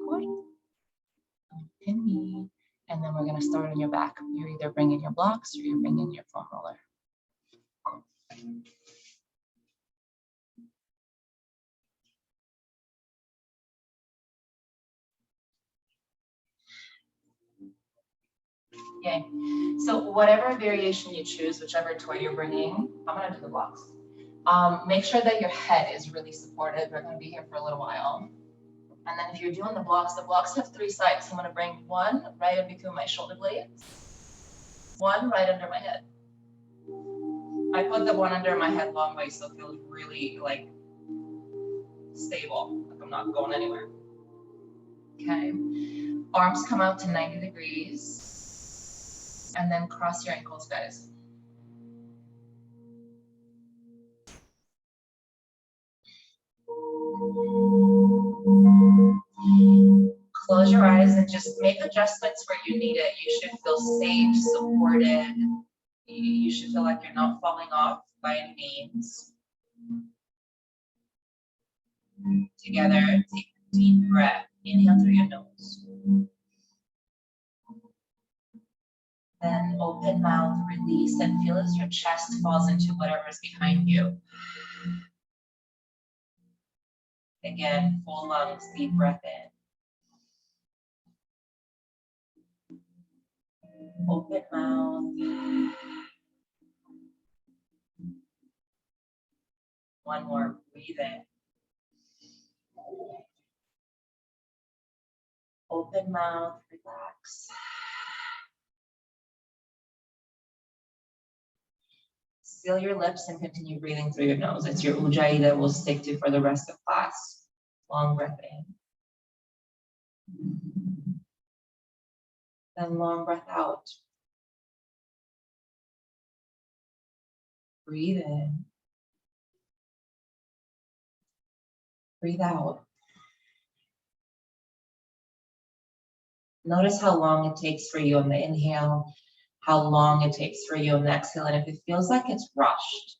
forward. Pin knee. And then we're going to start on your back. You're either bringing your blocks or you're bringing your foam roller. Okay, so whatever variation you choose, whichever toy you're bringing, I'm going to do the blocks. Make sure that your head is really supported. We're going to be here for a little while. And then if you're doing the blocks have 3 sides. So I'm going to bring one right in between my shoulder blades, one right under my head. I put the one under my head long way so it feels really like stable, like I'm not going anywhere. Okay, arms come out to 90 degrees and then cross your ankles, guys. Close your eyes and just make adjustments where you need it. You should feel safe, supported. You should feel like you're not falling off by any means. Together, take a deep breath. Inhale through your nose. Then open mouth, release, and feel as your chest falls into whatever's behind you. Again, full lungs, deep breath in. Open mouth. One more, breathe in. Open mouth, relax. Seal your lips and continue breathing through your nose. It's your ujjayi that we'll stick to for the rest of class. Long breath in. Then long breath out. Breathe in. Breathe out. Notice how long it takes for you on the inhale, how long it takes for you on the exhale. And if it feels like it's rushed,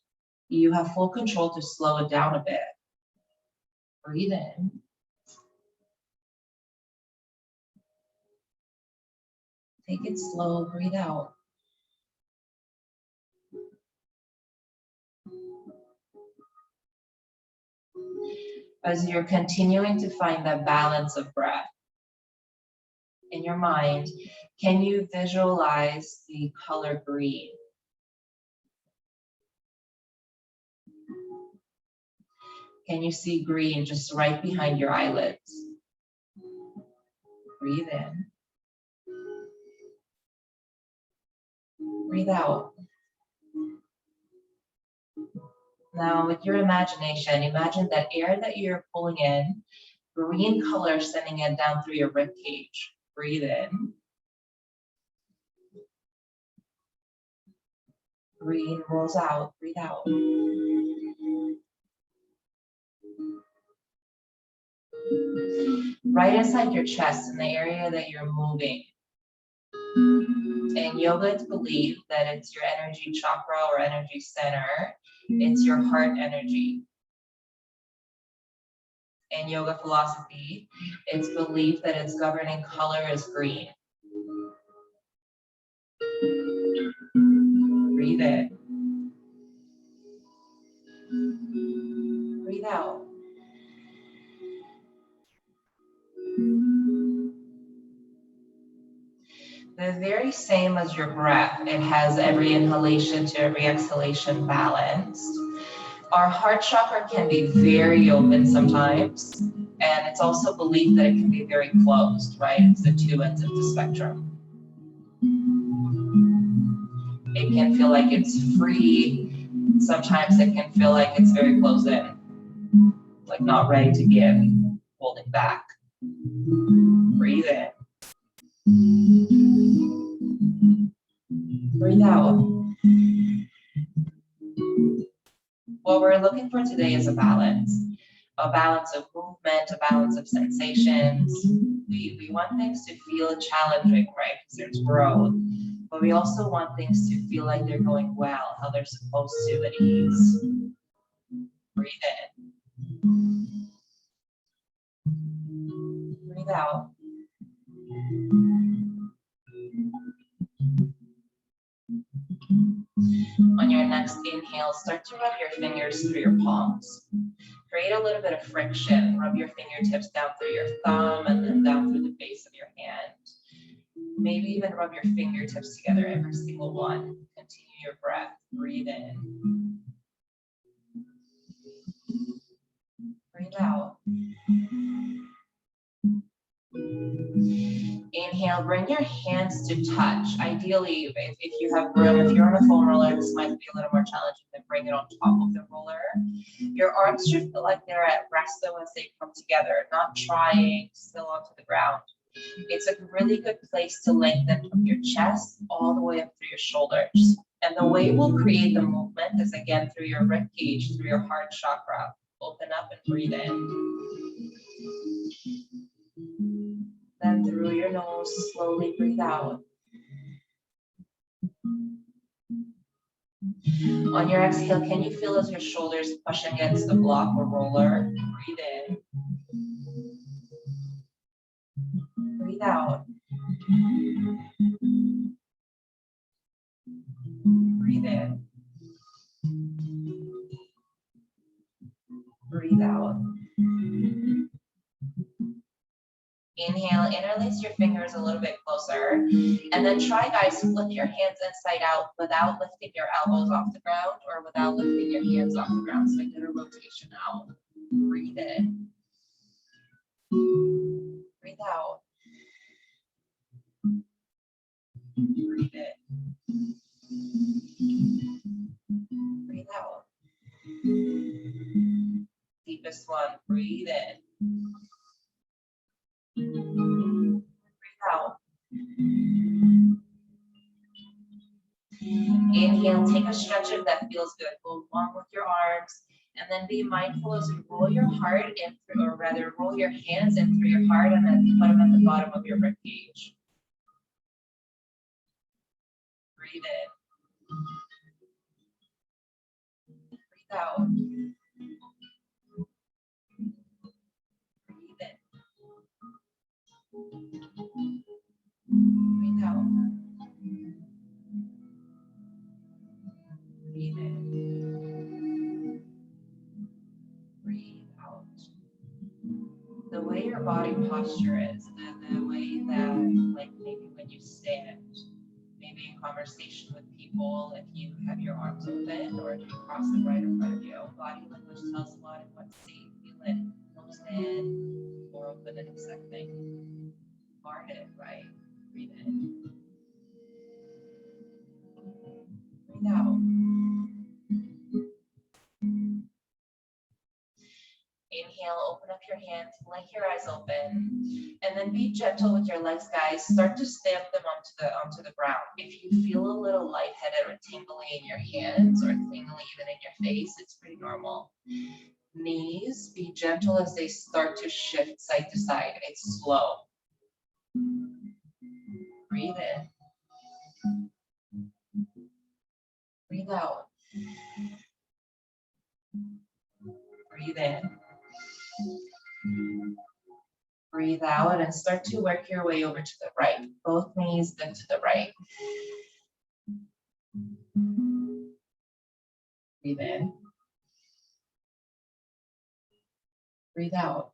you have full control to slow it down a bit. Breathe in. Take it slow, breathe out. As you're continuing to find that balance of breath in your mind, can you visualize the color green? Can you see green just right behind your eyelids? Breathe in. Breathe out. Now, with your imagination, imagine that air that you're pulling in, green color sending it down through your rib cage. Breathe in. Green rolls out. Breathe out. Right inside your chest, in the area that you're moving. In yoga, it's believed that it's your energy chakra or energy center. It's your heart energy. In yoga philosophy, it's believed that its governing color is green. Breathe in. Breathe out. The very same as your breath, it has every inhalation to every exhalation balanced. Our heart chakra can be very open sometimes, and it's also believed that it can be very closed, right? It's the two ends of the spectrum. It can feel like it's free. Sometimes it can feel like it's very closed in, like not ready to give, holding back. Breathe in. Breathe out. What we're looking for today is a balance of movement, a balance of sensations. We want things to feel challenging, right? Because there's growth, but we also want things to feel like they're going well, how they're supposed to at ease. Breathe in. Breathe Breathe out. On your next inhale, start to rub your fingers through your palms. Create a little bit of friction. Rub your fingertips down through your thumb and then down through the base of your hand. Maybe even rub your fingertips together, every single one. Continue your breath. Breathe in. Breathe out. Inhale, bring your hands to touch. Ideally, if you have room, if you're on a foam roller, this might be a little more challenging than bring it on top of the roller. Your arms should feel like they're at rest though as they come together, not trying still onto the ground. It's a really good place to lengthen from your chest all the way up through your shoulders. And the way we'll create the movement is again through your rib cage, through your heart chakra. Open up and breathe in. Then through your nose, slowly breathe out. On your exhale, can you feel as your shoulders push against the block or roller? Breathe in. Breathe out. Breathe in. Breathe out. Inhale, interlace your fingers a little bit closer. And then try, guys, flip your hands inside out without lifting your elbows off the ground or without lifting your hands off the ground. So get a rotation out. Breathe in. Breathe out. Breathe in. Breathe out. Deepest one. Breathe in. Breathe out. Inhale, take a stretch if that feels good. Go long with your arms, and then be mindful as you roll your heart in through, or rather roll your hands in through your heart and then put them at the bottom of your rib cage. Breathe in. Breathe out. Breathe in. Breathe out. Breathe in. Breathe out. The way your body posture is, the way that, like maybe when you stand, maybe in conversation with people, if you have your arms open or if you cross them right in front of you, body language tells a lot in what state you feel it. Closed in or open and accepting. Guarded, right? Breathe in. Breathe out. Inhale, open up your hands, blink your eyes open, and then be gentle with your legs, guys. Start to stamp them onto the ground. If you feel a little lightheaded or tingly in your hands or tingly even in your face, it's pretty normal. Knees, be gentle as they start to shift side to side. It's slow. Breathe in. Breathe out. Breathe in. Breathe out and start to work your way over to the right. Both knees then to the right. Breathe in. Breathe out.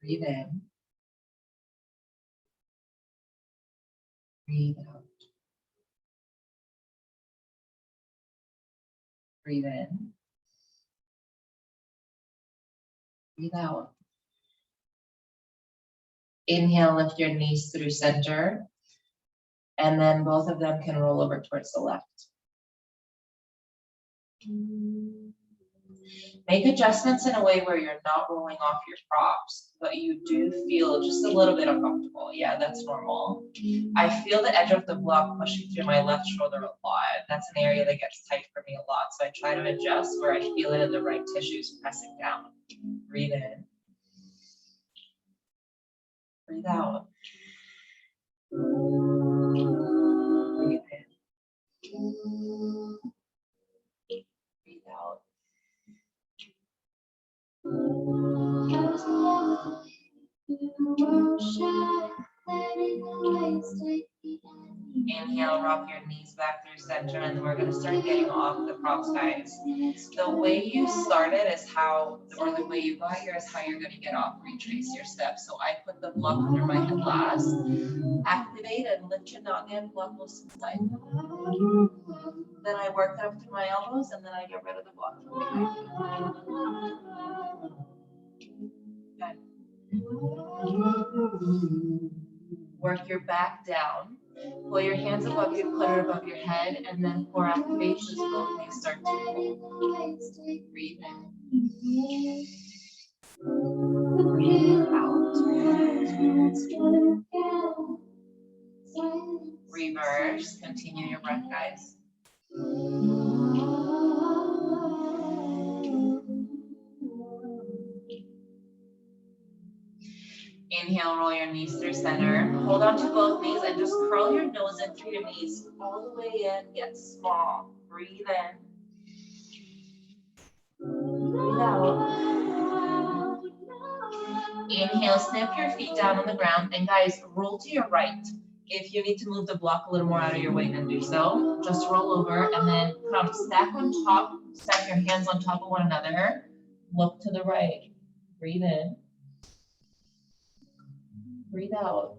Breathe in. Breathe out. Breathe in. Breathe out. Inhale, lift your knees through center. And then both of them can roll over towards the left. Make adjustments in a way where you're not rolling off your props, but you do feel just a little bit uncomfortable. Yeah, that's normal. I feel the edge of the block pushing through my left shoulder a lot. That's an area that gets tight for me a lot. So I try to adjust where I feel it in the right tissues pressing down. Breathe in. Breathe out. Breathe in. Breathe out. Inhale, rock your knees back through center, and then we're going to start getting off the props, guys. The way you started is how, or the way you got here is how you're going to get off. Retrace your steps. So I put the block under my head last. Activate and lift your noggin, block most to the side. Then I work up through my elbows, and then I get rid of the block from behind. Good. Work your back down. Pull your hands above you, put it above your head, and then for activations, both knees start to hold. Breathe in. Breathe out. Reverse. Continue your breath, guys. Inhale, roll your knees through center. Hold on to both knees and just curl your nose in through your knees. All the way in, get small. Breathe in. Breathe out. Inhale, snip your feet down on the ground. And guys, roll to your right. If you need to move the block a little more out of your way, then do so. Just roll over and then come stack on top. Stack your hands on top of one another. Look to the right. Breathe in. Breathe out.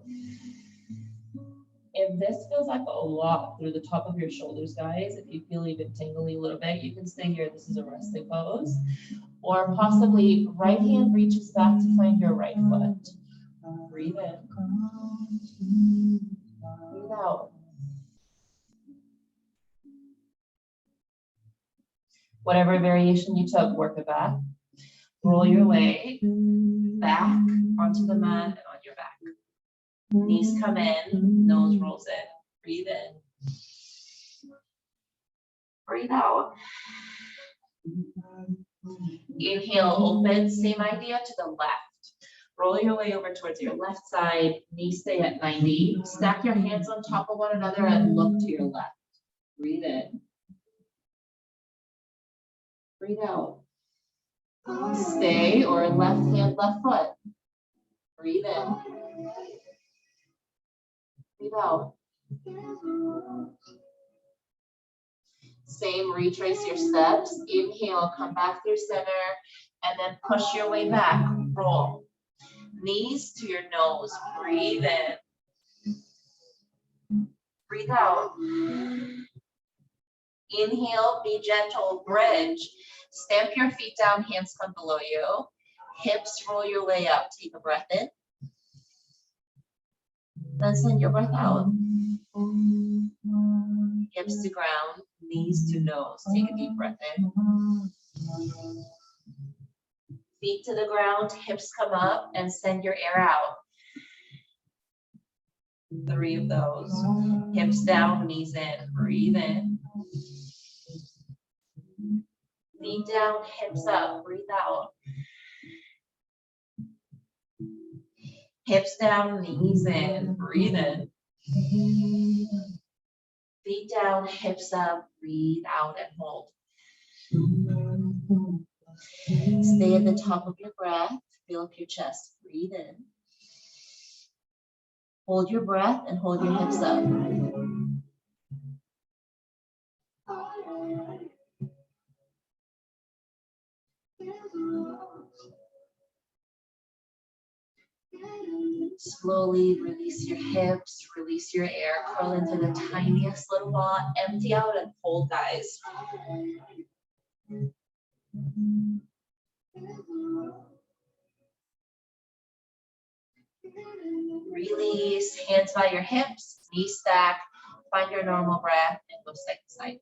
If this feels like a lot through the top of your shoulders, guys, if you feel even tingly a little bit, you can stay here. This is a resting pose. Or possibly right hand reaches back to find your right foot. Breathe in. Breathe out. Whatever variation you took, work it back. Roll your way back onto the mat and on your back. Knees come in, nose rolls in. Breathe in. Breathe out. Inhale, open. Same idea to the left. Roll your way over towards your left side. Knees stay at 90. Stack your hands on top of one another and look to your left. Breathe in. Breathe out. Stay or left hand, left foot. Breathe in. Breathe out. Same, retrace your steps. Inhale, come back through center, and then push your way back. Roll. Knees to your nose. Breathe in. Breathe out. Inhale, be gentle, bridge. Stamp your feet down, hands come below you. Hips roll your way up. Take a breath in. Then send your breath out. Hips to ground, knees to nose. Take a deep breath in. Feet to the ground, hips come up, and send your air out. 3 of those. Hips down, knees in. Breathe in. Feet down, hips up. Breathe out. Hips down, knees in. Breathe in. Feet down, hips up. Breathe out and hold. Stay at the top of your breath. Fill up your chest. Breathe in. Hold your breath and hold your hips up. Slowly release your hips, release your air, curl into the tiniest little ball, empty out and hold, guys. Release, hands by your hips, knees stack, find your normal breath and go side to side.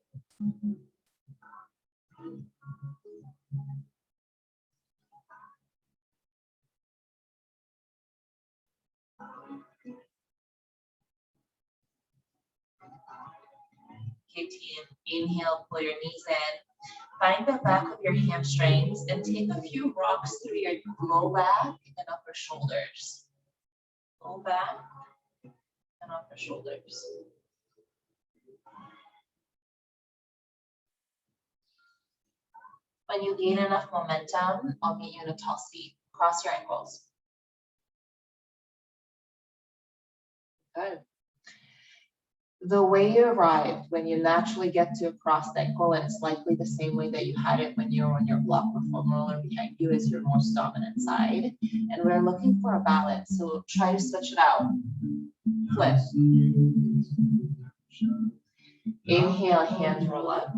Okay, team, inhale, pull your knees in. Find the back of your hamstrings and take a few rocks through your low back and upper shoulders. Low back and upper shoulders. When you gain enough momentum, I'll meet you in a tall seat. Cross your ankles. Good. The way you arrived, when you naturally get to a crossed ankle, and it's likely the same way that you had it when you were on your block or foam roller behind you, is your most dominant side. And we're looking for a balance, so try to switch it out. Flip. Inhale, hands roll up.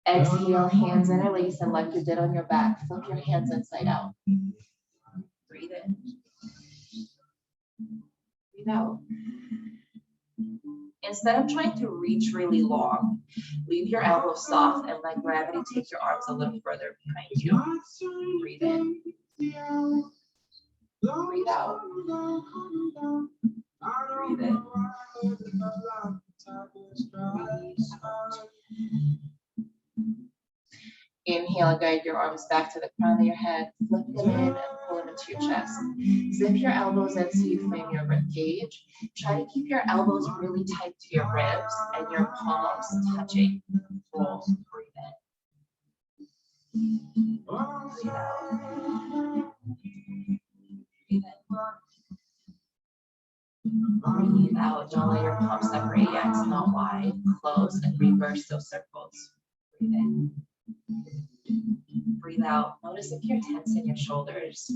Exhale, hands interlace, and like you did on your back, flip your hands inside out. Breathe in. Breathe out. Instead of trying to reach really long, leave your elbows soft and let gravity take your arms a little further behind you. Breathe in. Breathe out. Breathe in. Inhale, guide your arms back to the crown of your head, flip them in and pull them into your chest. Zip your elbows in so you frame your rib cage. Try to keep your elbows really tight to your ribs and your palms touching. Roll. Breathe in. Breathe out. Breathe in. Breathe out. Don't let your palms separate yet. It's not wide. Close and reverse those circles. Breathe in. Breathe out. Notice if you're tense in your shoulders.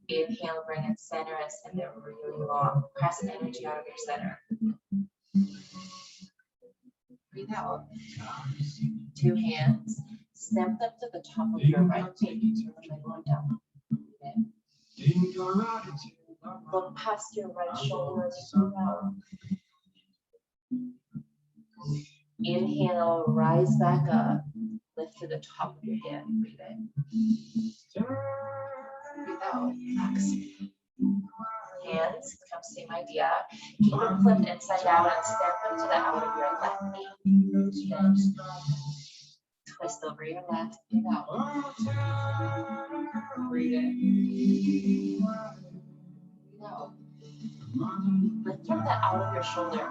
Inhale, bring it center and send it really long. Press energy out of your center. Breathe out. Two hands. Stamp them to the top of your right knee. Turn the leg down. Breathe in. Look past your right shoulder as you breathe out. Inhale, rise back up. Lift to the top of your hand. Breathe in. Breathe out. Relax. Hands, same idea. Keep them flipped inside out and stamp them to the out of your left knee. Then twist over your left. Breathe out. Breathe in. Breathe out. Lift from the out of your shoulder.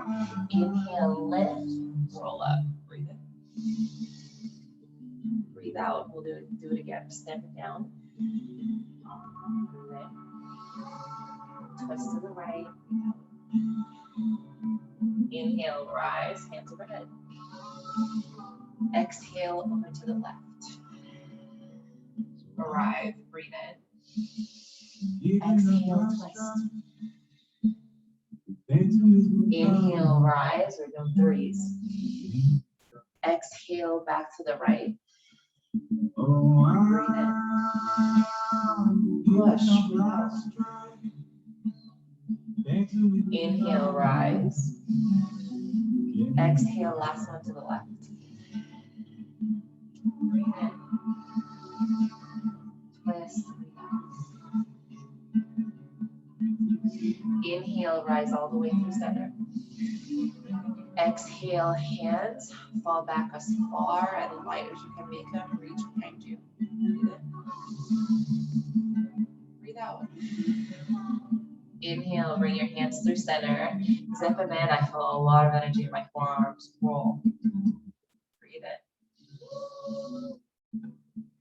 Inhale, lift, roll up. Breathe in. Breathe out. We'll do it again. Stamp it down. Breathe in. Twist to the right. Inhale, rise, hands overhead. Exhale, over to the left. Arrive, breathe in. Exhale, twist. Inhale, rise, or go threes. Exhale, back to the right. Breathe in. Push, breathe out. Inhale, rise. Exhale, last one to the left. Breathe in. Twist, breathe out. Inhale, rise all the way through center. Exhale, hands fall back as far and light as you can make them, reach behind you. Breathe in. Breathe out. Inhale, bring your hands through center. Zip them in. I feel a lot of energy in my forearms. Roll. Breathe in.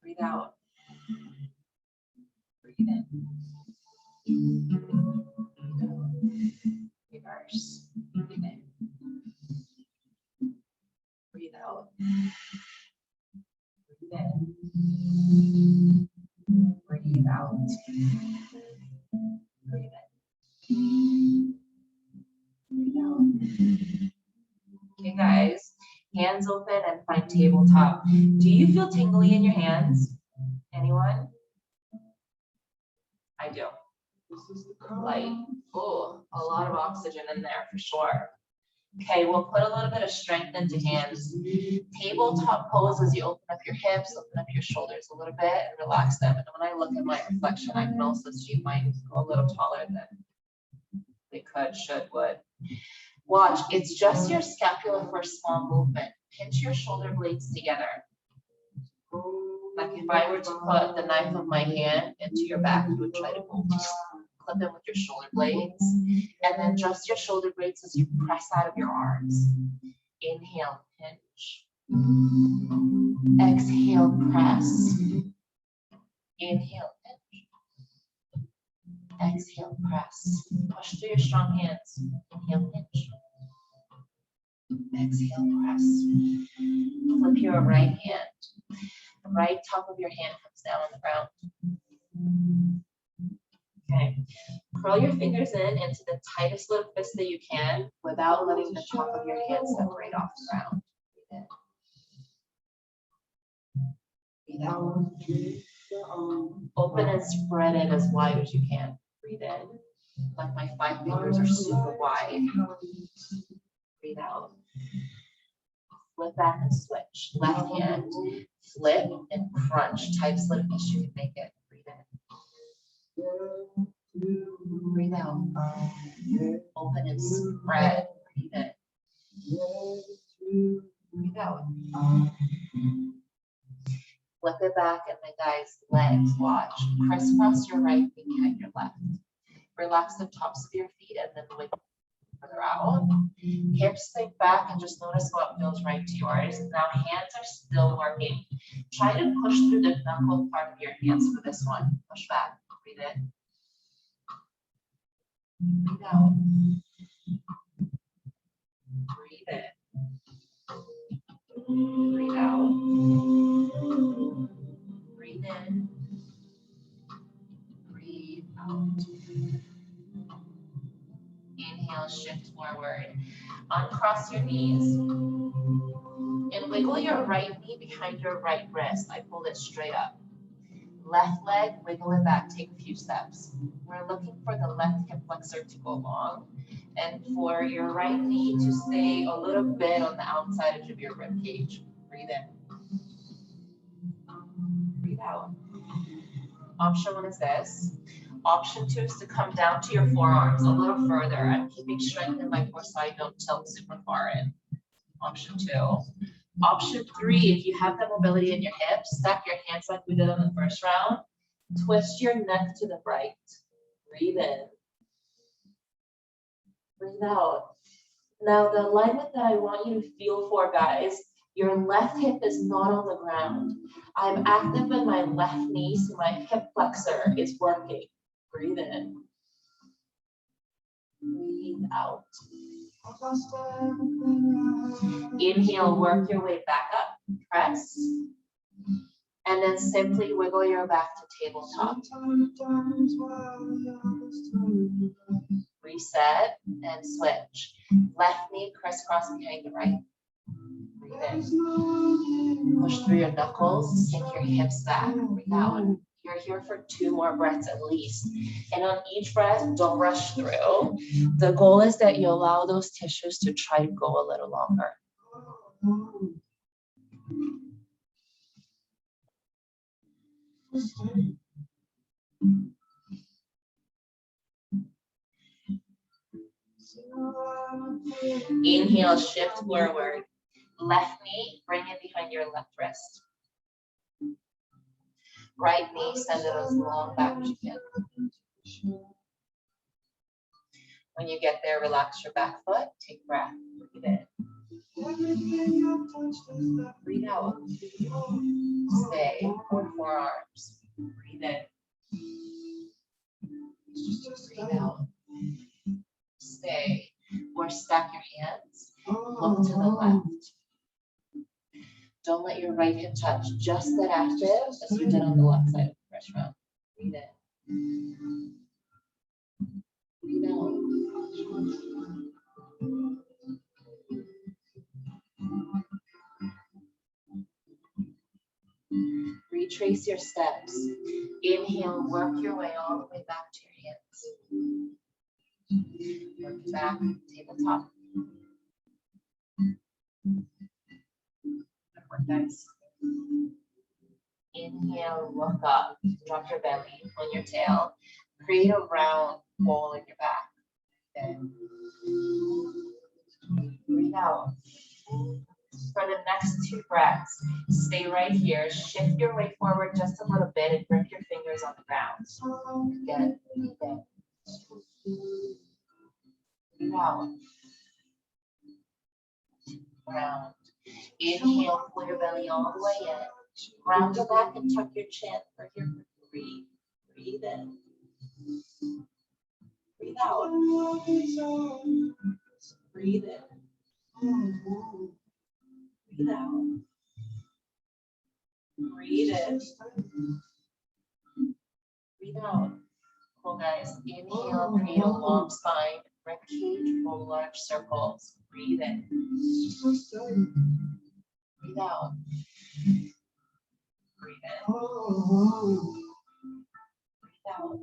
Breathe out. Breathe in. Reverse. Breathe in. Breathe out. Breathe in. Breathe out. Breathe in. Breathe out. Okay, guys, hands open and find tabletop. Do you feel tingly in your hands? Anyone? I do. Light. Oh, a lot of oxygen in there for sure. Okay, we'll put a little bit of strength into hands. Tabletop pose as you open up your hips, open up your shoulders a little bit and relax them. And when I look at my reflection, I can also see mine go a little taller than they could, should, would. Watch, it's just your scapula for a small movement. Pinch your shoulder blades together. Like if I were to put the knife of my hand into your back, you would try to clip them with your shoulder blades. And then just your shoulder blades as you press out of your arms. Inhale, pinch. Exhale, press. Inhale, pinch. Exhale, press. Push through your strong hands. Inhale, pinch. Exhale, press. Flip your right hand. The right top of your hand comes down on the ground. Okay. Curl your fingers in into the tightest little fist that you can without letting the top of your hand separate off the ground. Breathe out. Open and spread it as wide as you can. Breathe in. Like my 5 fingers are super wide. Breathe out. Flip back and switch. Left hand, flip and crunch. Tight slip as you can make it. Breathe in. Breathe out. Open and spread. Breathe in. Breathe out. Flip it back and my guys, legs, watch. Crisscross your right knee behind your left. Relax the tops of your feet and then wiggle further out. Hips sink back and just notice what feels right to yours. Now hands are still working. Try to push through the knuckle part of your hands for this one. Push back. Breathe in. Breathe out. Breathe in. Breathe out. Breathe in. Breathe out. Inhale, shift forward. Uncross your knees. And wiggle your right knee behind your right wrist. I pull it straight up. Left leg, wiggle it back, take a few steps. We're looking for the left hip flexor to go long and for your right knee to stay a little bit on the outside edge of your rib cage. Breathe in. Breathe out. Option 1 is this. Option 2 is to come down to your forearms a little further. I'm keeping strength in my core so I don't tilt super far in. Option 2. Option 3, if you have that mobility in your hips, stack your hands like we did on the first round. Twist your neck to the right. Breathe in. Breathe out. Now the alignment that I want you to feel for, guys, your left hip is not on the ground. I'm active in my left knee, so my hip flexor is working. Breathe in. Breathe out. Inhale, work your way back up, press, and then simply wiggle your back to tabletop. Reset and switch. Left knee crisscross behind the right. Breathe in. Push through your knuckles, sink your hips back. Breathe out. You're here for 2 more breaths at least. And on each breath, don't rush through. The goal is that you allow those tissues to try to go a little longer. Inhale, shift forward. Left knee, bring it behind your left wrist. Right knee, send it as long back as you can. When you get there, relax your back foot, take a breath, breathe in. Breathe out. Stay, or forearms. Breathe in. Breathe out. Stay, or stack your hands. Look to the left. Don't let your right hip touch. Just that active as you did on the left side of the first round. Breathe in. Breathe out. Retrace your steps. Inhale, work your way all the way back to your hands. Work back, tabletop. Good work, guys. Inhale, look up, drop your belly on your tail. Create a round bowl in your back. Then breathe out. For the next 2 breaths, stay right here. Shift your weight forward just a little bit and grip your fingers on the ground. Again, breathe in. Breathe out. Round. Inhale, pull your belly all the way in. Round your back and tuck your chin for your Breathe. Breathe in. Breathe out. Breathe in. Breathe out. Breathe in. Breathe out. Cool, guys. Inhale, create a long spine. Ribcage, roll large circles. Breathe in. Breathe out. Breathe in. Breathe out.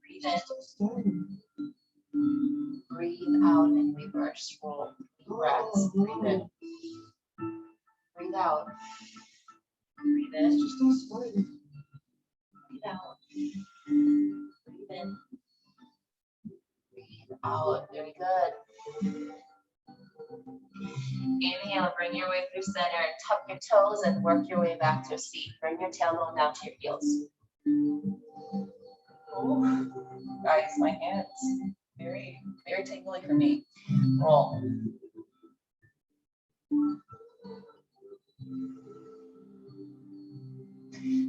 Breathe in. Breathe out and reverse roll. Breaths. Breathe in. Breathe out. Breathe in. Breathe out. Breathe in. Breathe out. Very good. Inhale, bring your way through center. Tuck your toes and work your way back to a seat. Bring your tailbone down to your heels. Ooh. Guys, my hands, very tingly for me. Roll.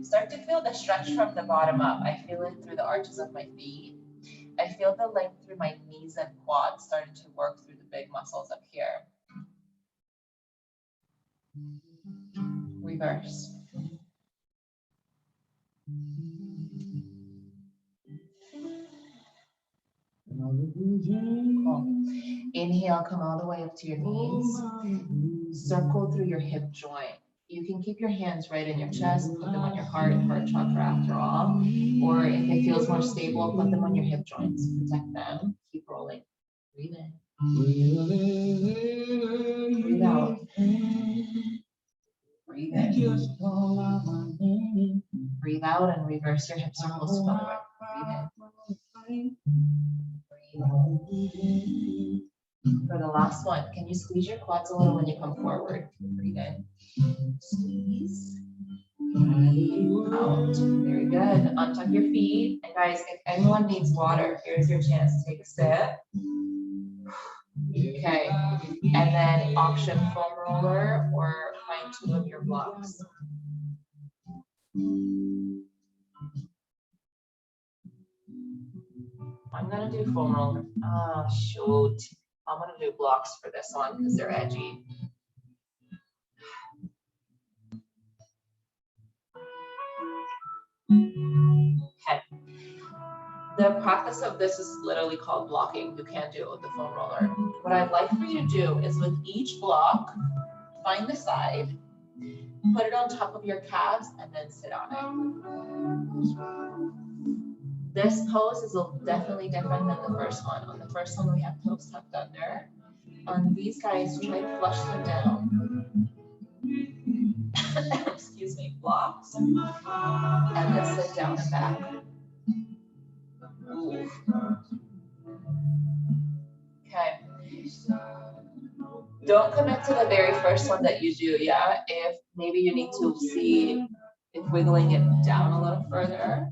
Start to feel the stretch from the bottom up. I feel it through the arches of my feet. I feel the length through my knees and quads starting to work through the big muscles up here. Reverse. Cool. Inhale, come all the way up to your knees. Circle through your hip joint. You can keep your hands right in your chest, put them on your heart chakra after all. Or if it feels more stable, put them on your hip joints. Protect them. Keep rolling. Breathe in. Breathe out. Breathe in. Breathe out and reverse your hip circles to the other way. Breathe in. Breathe out. For the last one, can you squeeze your quads a little when you come forward? Breathe in. Squeeze. Out. Very good. Untuck your feet. And guys, if anyone needs water, here's your chance to take a sip. Okay. And then option foam roller or find two of your blocks. I'm gonna do foam roller. Oh shoot. I'm gonna do blocks for this one because they're edgy. Okay. The practice of this is literally called blocking. You can't do it with the foam roller. What I'd like for you to do is with each block, find the side, put it on top of your calves, and then sit on it. This pose is definitely different than the first one. On the first one, we have toes tucked under. On these guys, try to flush them down. Excuse me, blocks. And then sit down and back. Ooh. Okay. Don't commit to the very first one that you do, yeah? If maybe you need to see if wiggling it down a little further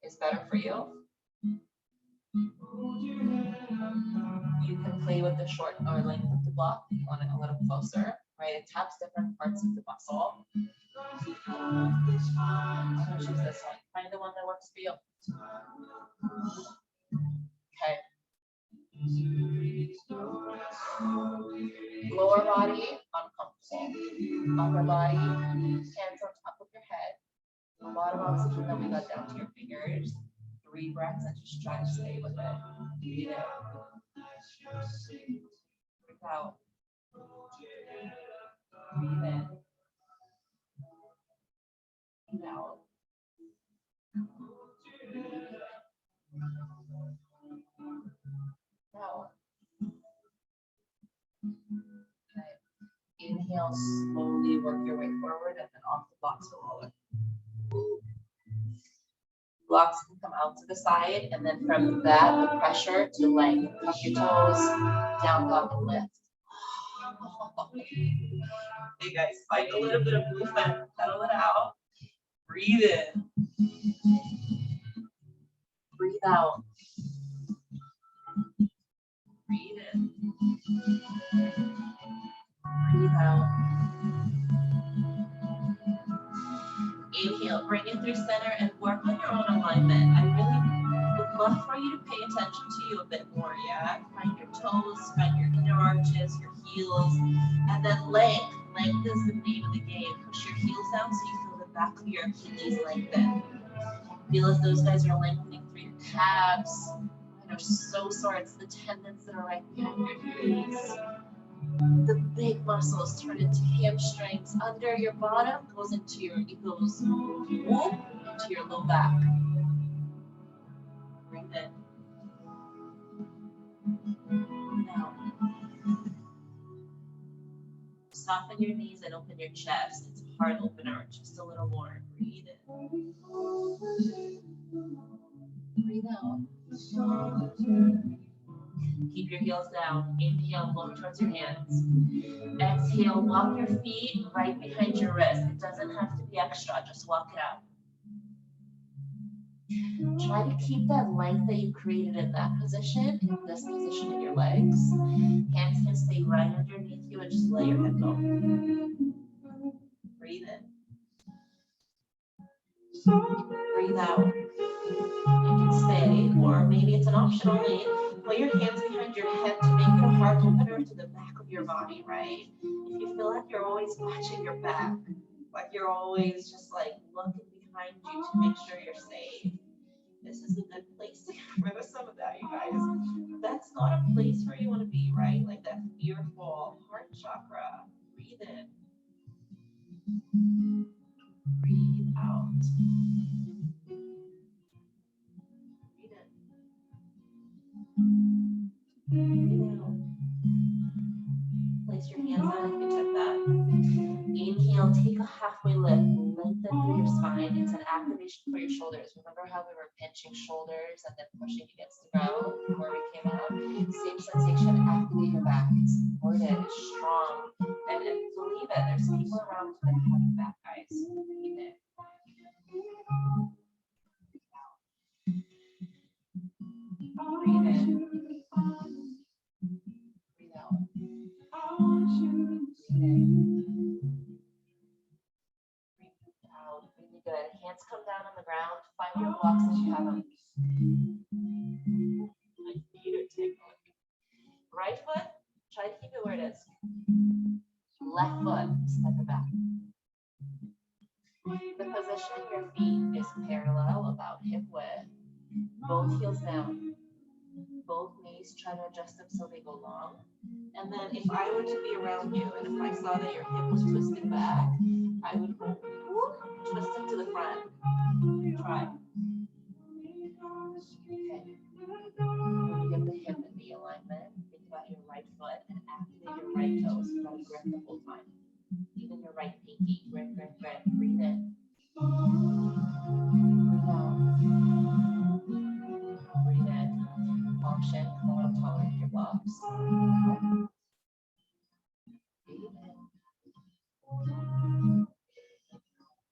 is better for you. You can play with the short or length of the block if you want it a little closer, right? It taps different parts of the muscle. I'm gonna choose this one. Find the one that works for you. Okay. Lower body, uncomfortable. Upper body, hands on top of your head. A lot of oxygen that we got down to your fingers. 3 breaths and just try to stay with it. Breathe in. Breathe out. Breathe in. Breathe out. Out. Okay. Inhale, slowly work your way forward and then off the blocks to roller. Blocks can come out to the side, and then from that, the pressure to length. Tuck your toes, down dog and lift. Hey guys, find a little bit of movement, pedal it out. Breathe in. Breathe out. Breathe in. Breathe out. Inhale, bring it through center and work on your own alignment. I really would love for you to pay attention to you a bit more, yeah? Find your toes, find your inner arches, your heels, and then length. Length is the name of the game. Push your heels down so you feel the back of your Achilles lengthen. Feel as those guys are lengthening through your calves. They're so sore. It's the tendons that are right behind your knees. The big muscles turn into hamstrings. Under your bottom goes into your whoop, into your low back. Breathe in. Now, soften your knees and open your chest. It's a hard opener. Just a little more. Breathe in. Breathe out. Keep your heels down. Inhale, look towards your hands. Exhale, walk your feet right behind your wrist. It doesn't have to be extra, just walk it out. Try to keep that length that you created in that position, in this position in your legs. Hands can stay right underneath you and just let your head go. Breathe in. Breathe out. You can stay, or maybe it's an option only. Put your hands behind your head to make it a heart opener to the back of your body, right? If you feel like you're always watching your back, like you're always just like looking behind you to make sure you're safe, this is a good place to get rid of some of that, you guys. That's not a place where you want to be, right? Like that fearful heart chakra. Breathe in. Breathe out. Breathe in. Breathe out. Place your hands down if you took that. Inhale, take a halfway lift, lengthen through your spine. It's an activation for your shoulders. Remember how we were pinching shoulders and then pushing against the ground before we came out? Same sensation, activate your back. It's supported, it's strong. And believe it, there's people around that have your back, guys. Believe it. Breathe in. Breathe out. Breathe in. Out. Really good. Hands come down on the ground. Find your blocks as you have them. My feet are tingling. Right foot, try to keep it where it is. Left foot, step it back. The position of your feet is parallel, about hip width. Both heels down. Both knees, try to adjust them so they go long. And then if I were to be around you and if I saw that your hip was twisted back, I would go twist it to the front. Try. Okay. Get the hip and knee alignment. Think about your right foot and activate your right toes. You gotta grip the whole time. Even your right pinky. Grip, grip, grip. Breathe in. Breathe out. Breathe in. Function. Come a little taller with your blocks. Breathe in.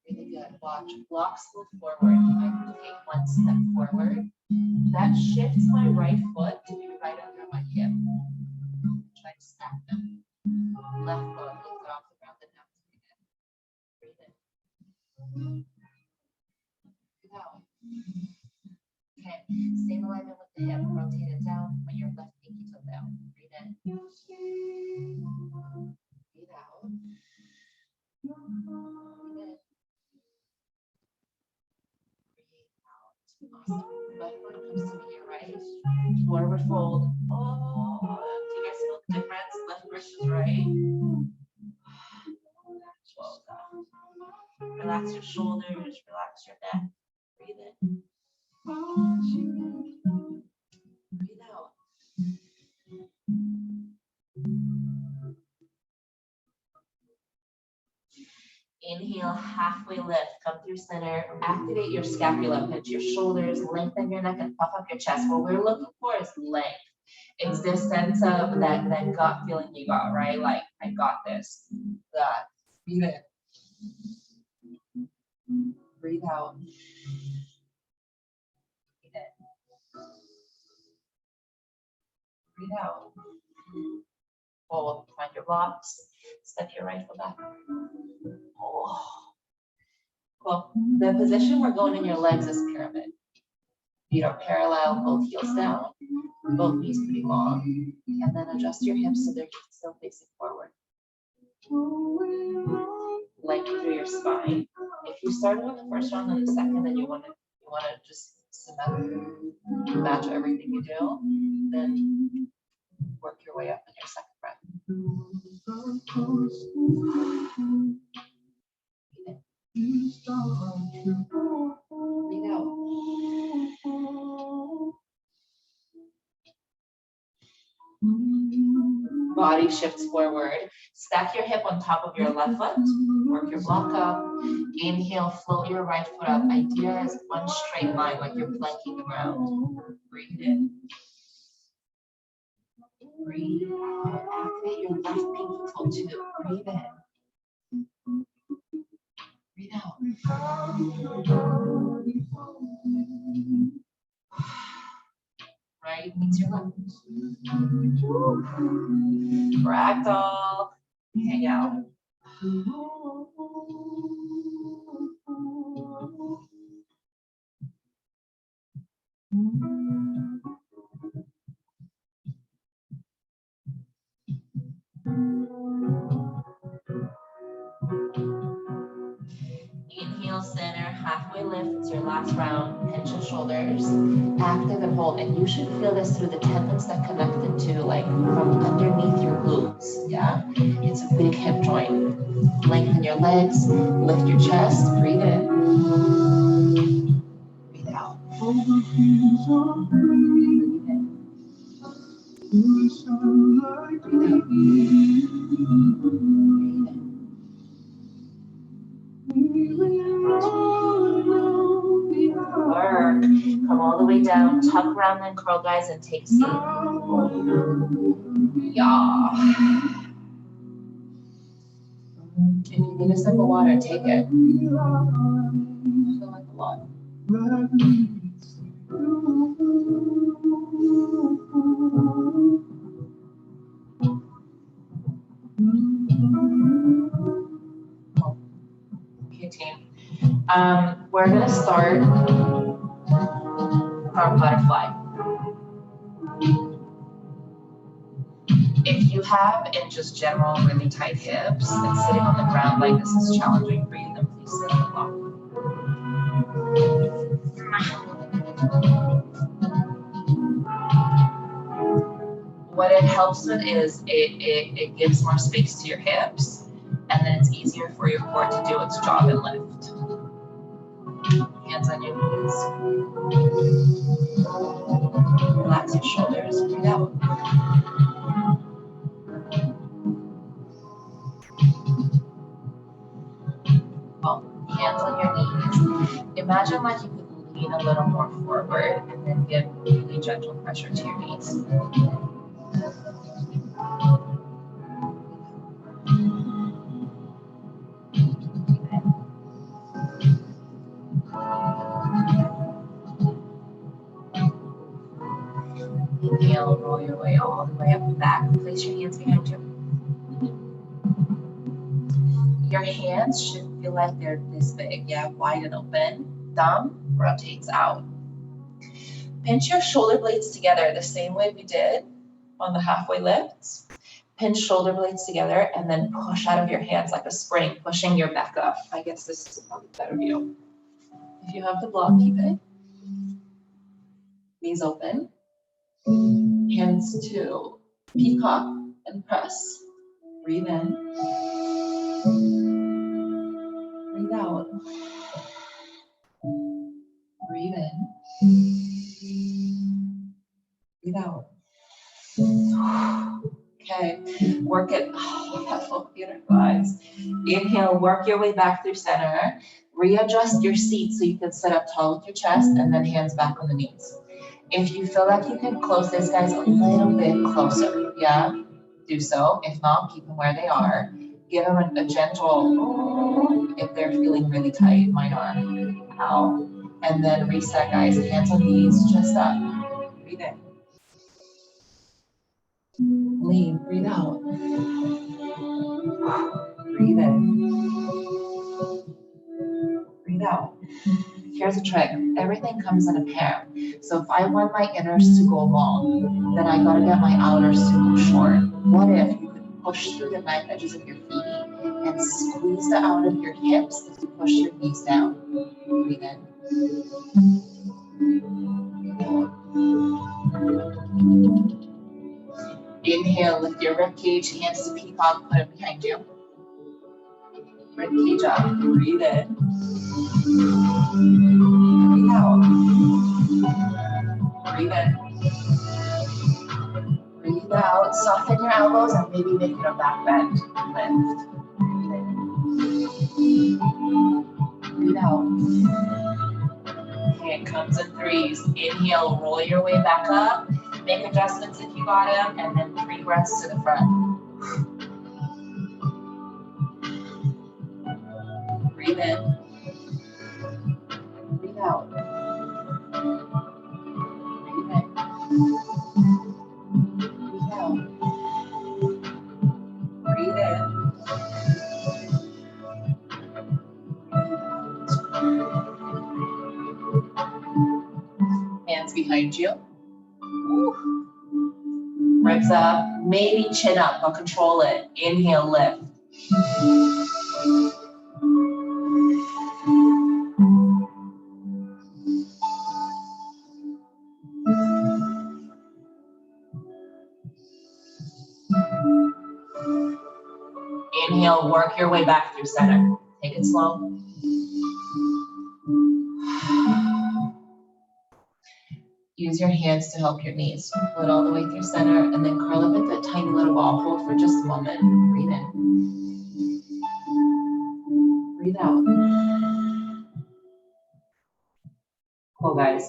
Really good. Watch. Blocks move forward. I take one step forward. That shifts my right foot to be right under my hip. Try to stack them. Left foot, lift it off the ground and down. Breathe in. Breathe out. Okay. Same alignment with the hip. Rotate it down. Put your left pinky toe down. Breathe in. Breathe out. Breathe in. Awesome. Left foot comes to your right. Forward fold. Oh, do you guys feel the difference? Left versus right. Well done. Relax your shoulders, relax your neck. Breathe in. Breathe out. Inhale, halfway lift, come through center, activate your scapula, pinch your shoulders, lengthen your neck and puff up your chest. What we're looking for is length. It's this sense of that gut feeling you got, right? Like, I got this. That. Breathe in. Breathe out. Breathe in. Breathe out. Hold. Find your blocks. Step your right foot back. Oh. Cool. The position we're going in your legs is pyramid. Feet are parallel, both heels down, both knees pretty long. And then adjust your hips so they're still facing forward. Lengthen through your spine. If you started with the first round and the second, and you want to just match everything you do, then work your way up in your second breath. Breathe out. Body shifts forward. Stack your hip on top of your left foot. Work your block up. Inhale, float your right foot up. Idea is one straight line, like you're planking the ground. Breathe in. Breathe out. Activate your left pinky toe too. Breathe in. Breathe out. Right means your left. Ragdoll. Hang out. Inhale, center, halfway lift. It's your last round. Pinch your shoulders, active and hold. And you should feel this through the tendons that connected to, like, from underneath your glutes. Yeah, it's a big hip joint. Lengthen your legs, lift your chest, breathe in. Breathe out. Breathe in. Work. Come all the way down, tuck round and curl, guys, and take a seat. Yeah. If you need a sip of water, take it. I feel like a lot. Okay, team. We're gonna start our butterfly. If you have, in just general, really tight hips and sitting on the ground like this is challenging for you, then please sit on the block. What it helps with is it gives more space to your hips, and then it's easier for your core to do its job and lift. Hands on your knees. Relax your shoulders. Breathe out. Well, hands on your knees. Imagine like you could lean a little more forward and then give really gentle pressure to your knees. Inhale, roll your way all the way up and back. Place your hands behind you. Your hands should feel like they're this big, yeah, wide and open. Thumb rotates out. Pinch your shoulder blades together the same way we did on the halfway lifts. Pinch shoulder blades together and then push out of your hands like a spring, pushing your back up. I guess this is probably a better view. If you have the block, keep it. Knees open. Hands to peacock and press. Breathe in. Breathe out. Breathe in. Breathe out. Okay, work it. Oh, that felt beautiful, guys. Inhale, work your way back through center. Readjust your seat so you can sit up tall with your chest and then hands back on the knees. If you feel like you can close this, guys, a little bit closer, yeah, do so. If not, keep them where they are. Give them a gentle, if they're feeling really tight, mine are, out. And then reset, guys, hands on knees, chest up. Breathe in. Lean, breathe out. Breathe in. Breathe Here's a trick. Everything comes in a pair. So if I want my inners to go long, then I gotta get my outers to go short. What if you could push through the knife edges of your feet and squeeze the out of your hips as you push your knees down? Breathe in. Inhale, lift your rib cage, hands to peacock, put it behind you. Rib cage up, breathe in. Breathe out. Breathe in. Breathe out, soften your elbows and maybe make it a back bend. Lift. Breathe in. Breathe out. Okay, it comes in threes. Inhale, roll your way back up. Make adjustments if you got them, and then 3 breaths to the front. Breathe in. Breathe out. Breathe in. Breathe out. Breathe in. Hands behind you. Woo. Ribs up, maybe chin up, but control it. Inhale, lift. Inhale, work your way back through center. Take it slow. Use your hands to help your knees. Pull it all the way through center and then curl up into a tiny little ball. Hold for just a moment. Breathe in. Breathe out. Cool, guys.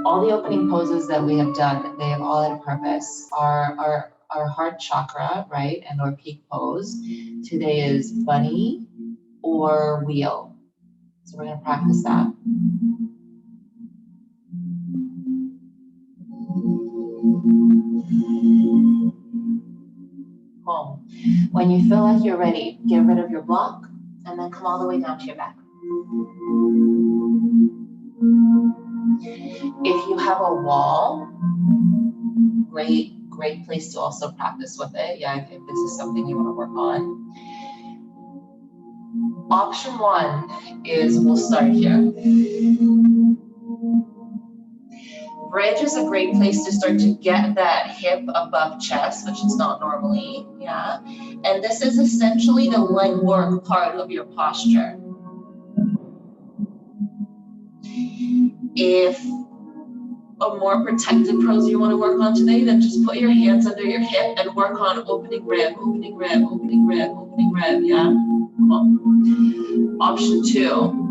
All the opening poses that we have done, they have all had a purpose. Our heart chakra, right, and our peak pose today is bunny or wheel. So we're going to practice that. Cool. When you feel like you're ready, get rid of your block and then come all the way down to your back. If you have a wall, great place to also practice with it. Yeah, if this is something you want to work on. Option 1 is we'll start here. Bridge is a great place to start to get that hip above chest, which it's not normally, yeah. And this is essentially the leg work part of your posture. If a more protected pose you want to work on today, then just put your hands under your hip and work on opening rib, opening rib, opening rib, opening rib, yeah? Cool. Option 2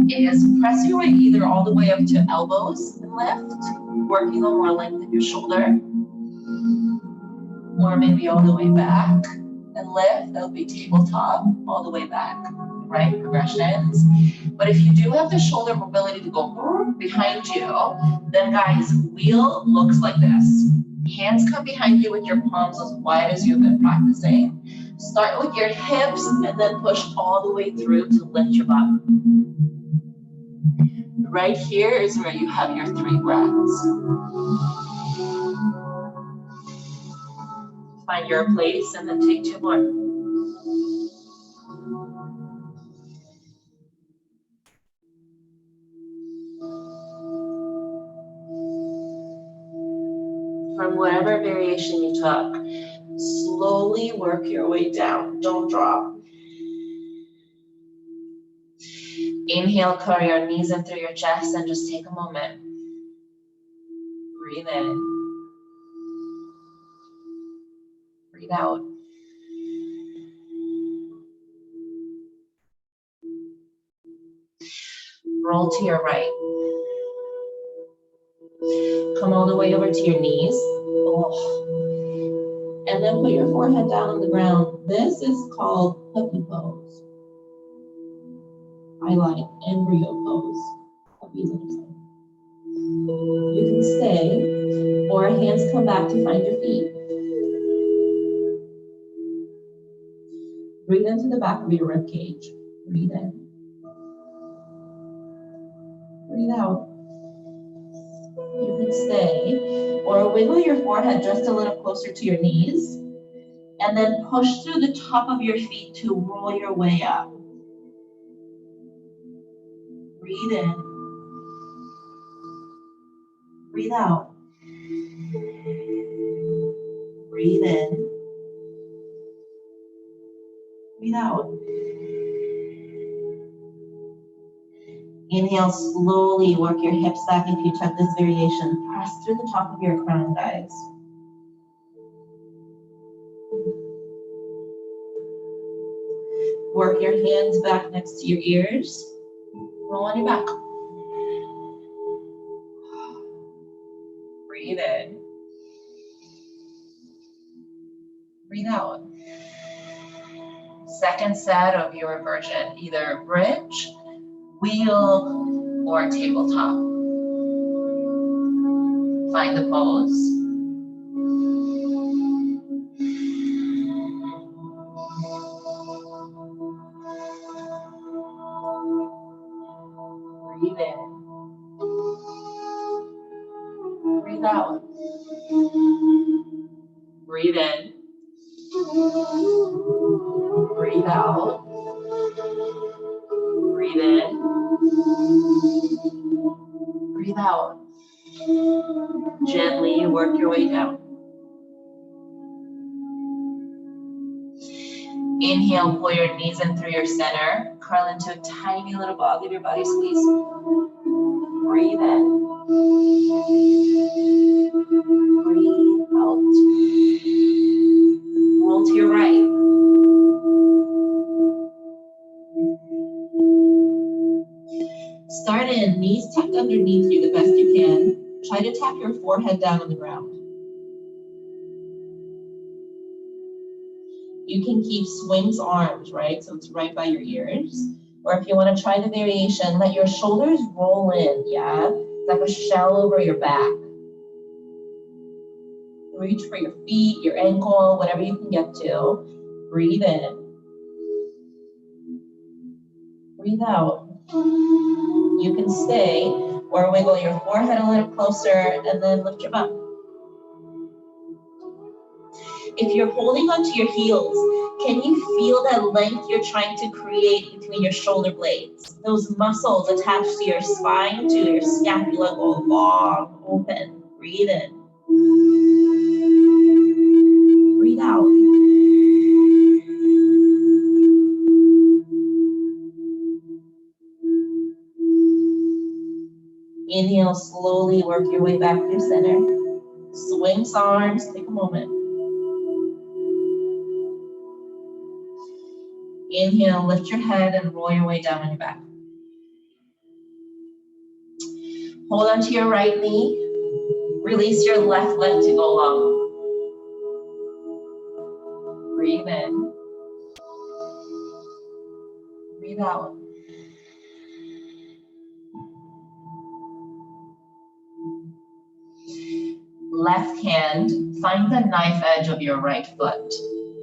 is press your way either all the way up to elbows and lift, working on more length in your shoulder, or maybe all the way back and lift. That'll be tabletop, all the way back, right? Progressions. But if you do have the shoulder mobility to go behind you, then guys, wheel looks like this. Hands come behind you with your palms as wide as you've been practicing. Start with your hips and then push all the way through to lift your butt. Right here is where you have your 3 breaths. Find your place and then take 2 more. From whatever variation you took, slowly work your way down. Don't drop. Inhale, curl your knees in through your chest and just take a moment. Breathe in. Breathe out. Roll to your right. Come all the way over to your knees. Oh. And then put your forehead down on the ground. This is called puppy pose. I like embryo pose. Puppies on your side. You can stay, or hands come back to find your feet. Breathe into the back of your rib cage. Breathe in. Breathe out. You can stay, or wiggle your forehead just a little closer to your knees, and then push through the top of your feet to roll your way up. Breathe in. Breathe out. Breathe in. Breathe out. Inhale, slowly work your hips back if you took this variation. Press through the top of your crown, guys. Work your hands back next to your ears. Roll on your back. Breathe in. Breathe out. Second set of your version, either bridge, wheel, or tabletop. Find the pose. Breathe in. Breathe out. Breathe in. Breathe out. Breathe in. Breathe out. Gently work your way down. Inhale, pull your knees in through your center. Curl into a tiny little ball. Give your body a squeeze. Breathe in. Breathe out. Roll to your right. Start in, knees tucked underneath you the best you can. Try to tap your forehead down on the ground. You can keep swings arms, right? So it's right by your ears. Or if you want to try the variation, let your shoulders roll in, yeah? It's like a shell over your back. Reach for your feet, your ankle, whatever you can get to. Breathe in. Breathe out. You can stay or wiggle your forehead a little closer and then lift your butt. If you're holding onto your heels, can you feel that length you're trying to create between your shoulder blades? Those muscles attached to your spine, to your scapula go long, open. Breathe in. Breathe out. Inhale, slowly work your way back to center. Swing arms, take a moment. Inhale, lift your head and roll your way down on your back. Hold on to your right knee. Release your left leg to go long. Breathe in. Breathe out. Left hand, find the knife edge of your right foot.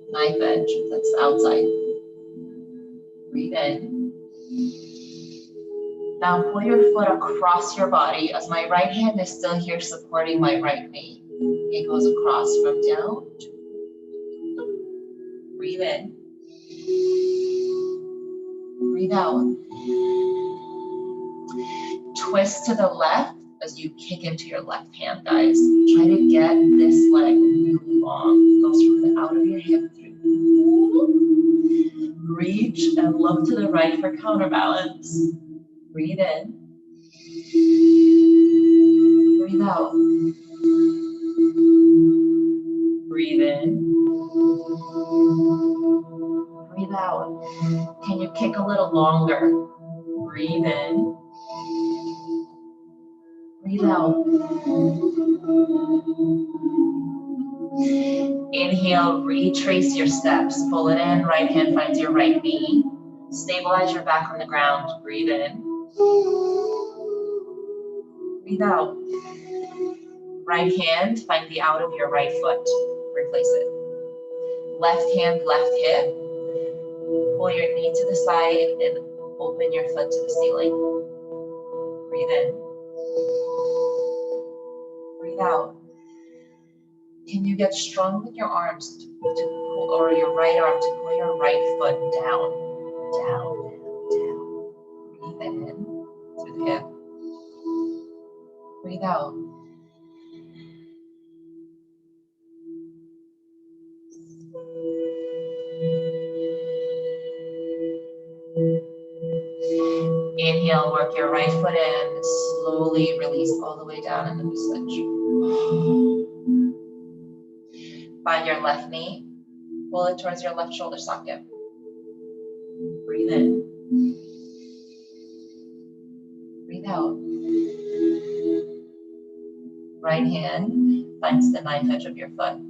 Knife edge, that's outside. Breathe in. Now pull your foot across your body as my right hand is still here supporting my right knee. It goes across from down. Breathe in. Breathe out. Twist to the left as you kick into your left hand, guys. Try to get this leg really long. It goes from the out of your hip through. Reach and look to the right for counterbalance. Breathe in. Breathe out. Breathe in. Breathe out. Can you kick a little longer? Breathe in. Breathe out. Inhale, retrace your steps. Pull it in, right hand finds your right knee. Stabilize your back on the ground. Breathe in. Breathe out. Right hand, find the out of your right foot. Replace it. Left hand, left hip. Pull your knee to the side and open your foot to the ceiling. Breathe in. Breathe out. Can you get strong with your arms to pull, or your right arm to pull your right foot down, down, down. Breathe in through the hip. Breathe out. Inhale, work your right foot in. Slowly release all the way down into the switch. Find your left knee. Pull it towards your left shoulder socket. Breathe in. Breathe out. Right hand finds the knife edge of your foot.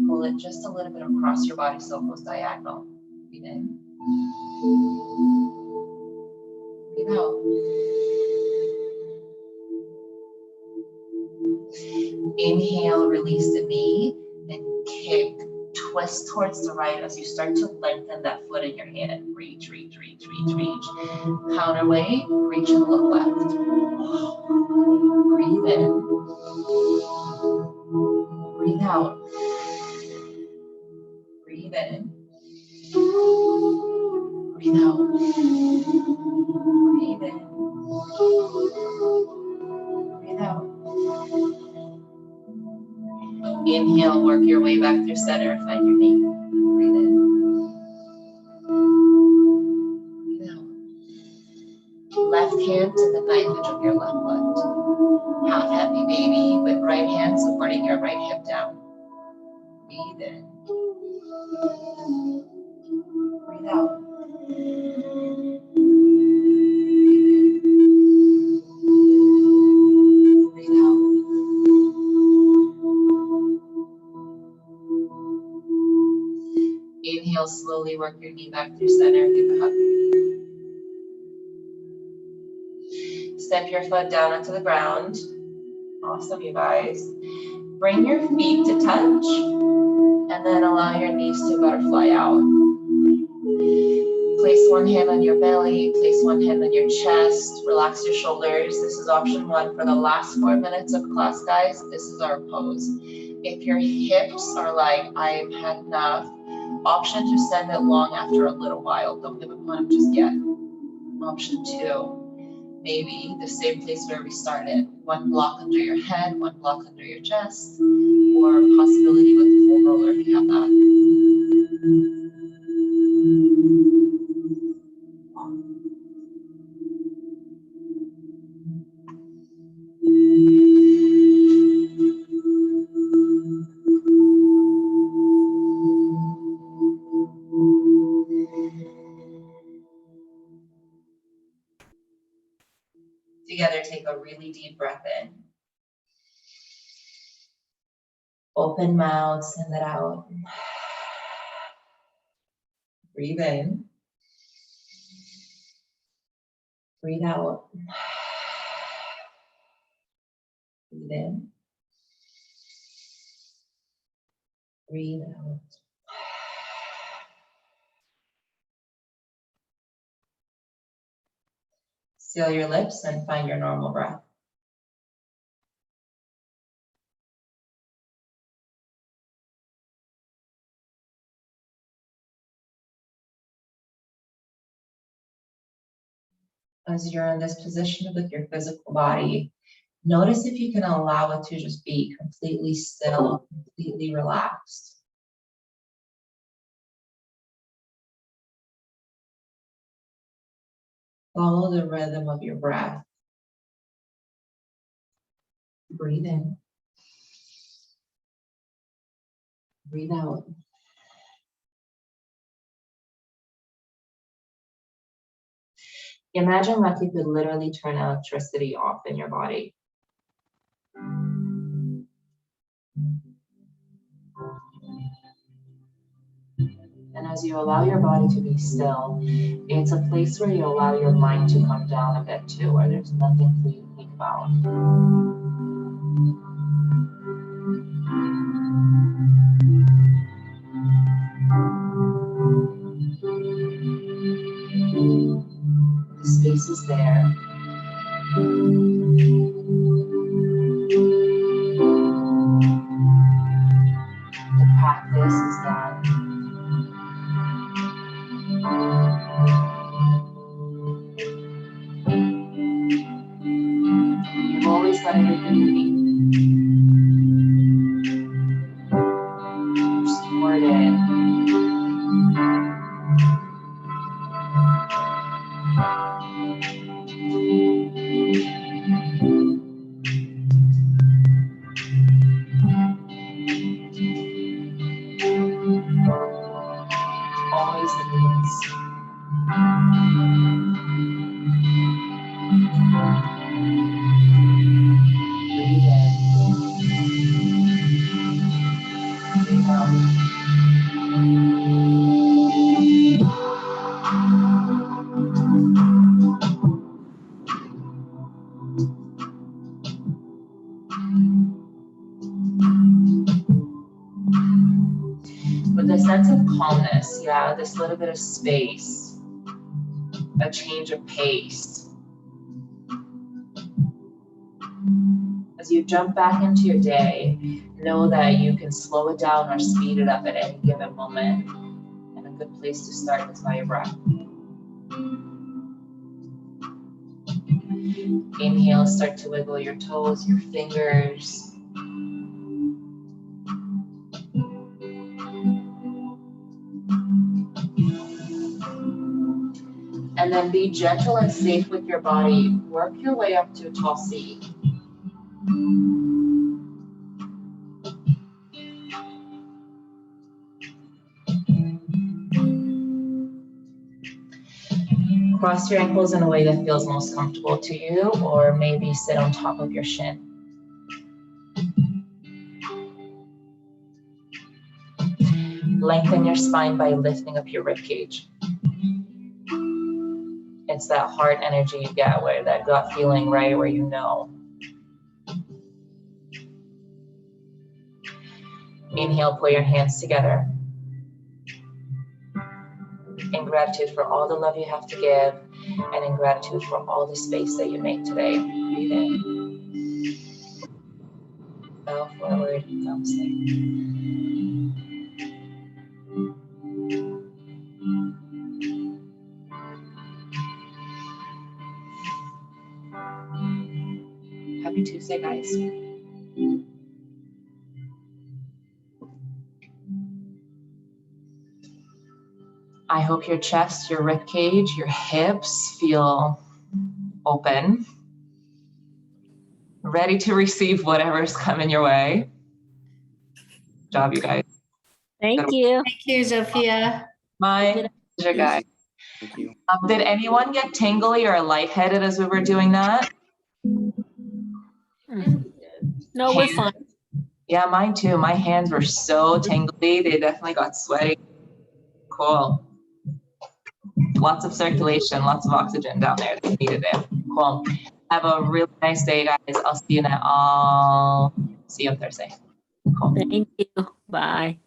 Pull it just a little bit across your body so it goes diagonal. Breathe in. Breathe out. Inhale, release the knee, and kick. Twist towards the right as you start to lengthen that foot in your hand. Reach, reach, reach, reach, reach. Counterweight, reach and look left. Breathe in. Breathe out. Breathe in. Breathe out. Breathe in. Breathe out. Inhale, work your way back through center. Find your knee. Breathe in. Breathe out. Left hand to the knife edge of your left foot. Half happy baby with right hand supporting your right hip down. Breathe in. Breathe out. Breathe out. Inhale, slowly work your knee back through center. Give a hug. Step your foot down onto the ground. Awesome, you guys. Bring your feet to touch, and then allow your knees to butterfly out. Place one hand on your belly, place one hand on your chest, relax your shoulders. This is option one for the last 4 minutes of class, guys. This is our pose. If your hips are like, I've had enough, option to send it long after a little while. Don't give up on it just yet. Option two, maybe the same place where we started. One block under your head, one block under your chest, or possibility with the full roller if you have that. Together, take a really deep breath in. Open mouth, send it out. Breathe in. Breathe out. Breathe in. Breathe out. Seal your lips and find your normal breath. As you're in this position with your physical body, notice if you can allow it to just be completely still, completely relaxed. Follow the rhythm of your breath. Breathe in. Breathe out. Imagine like you could literally turn electricity off in your body. And as you allow your body to be still, it's a place where you allow your mind to come down a bit too, where there's nothing for you to think about. The space is there. body's needs. Breathe in. Breathe out. With a sense of calmness, yeah, this little bit of space, a change of pace. As you jump back into your day, know that you can slow it down or speed it up at any given moment. And a good place to start is by your breath. Inhale, start to wiggle your toes, your fingers. And then be gentle and safe with your body. Work your way up to a tall seat. Cross your ankles in a way that feels most comfortable to you, or maybe sit on top of your shin. Lengthen your spine by lifting up your rib cage. It's that heart energy you get, where that gut feeling, right, where you know. Inhale, pull your hands together. In gratitude for all the love you have to give, and in gratitude for all the space that you make today. Breathe in. Bow forward, namaste. Happy Tuesday, guys. I hope your chest, your rib cage, your hips feel open, ready to receive whatever's coming your way. Good job, you guys. Thank you. Thank you, Zofia. My pleasure, guys. Thank you. Did anyone get tingly or lightheaded as we were doing that? No, we're fine. Yeah, mine too. My hands were so tingly. They definitely got sweaty. Cool. Lots of circulation, lots of oxygen down there. They needed it. Cool. Have a really nice day, guys. I'll see you now. I'll see you on Thursday. Cool. Thank you. Bye.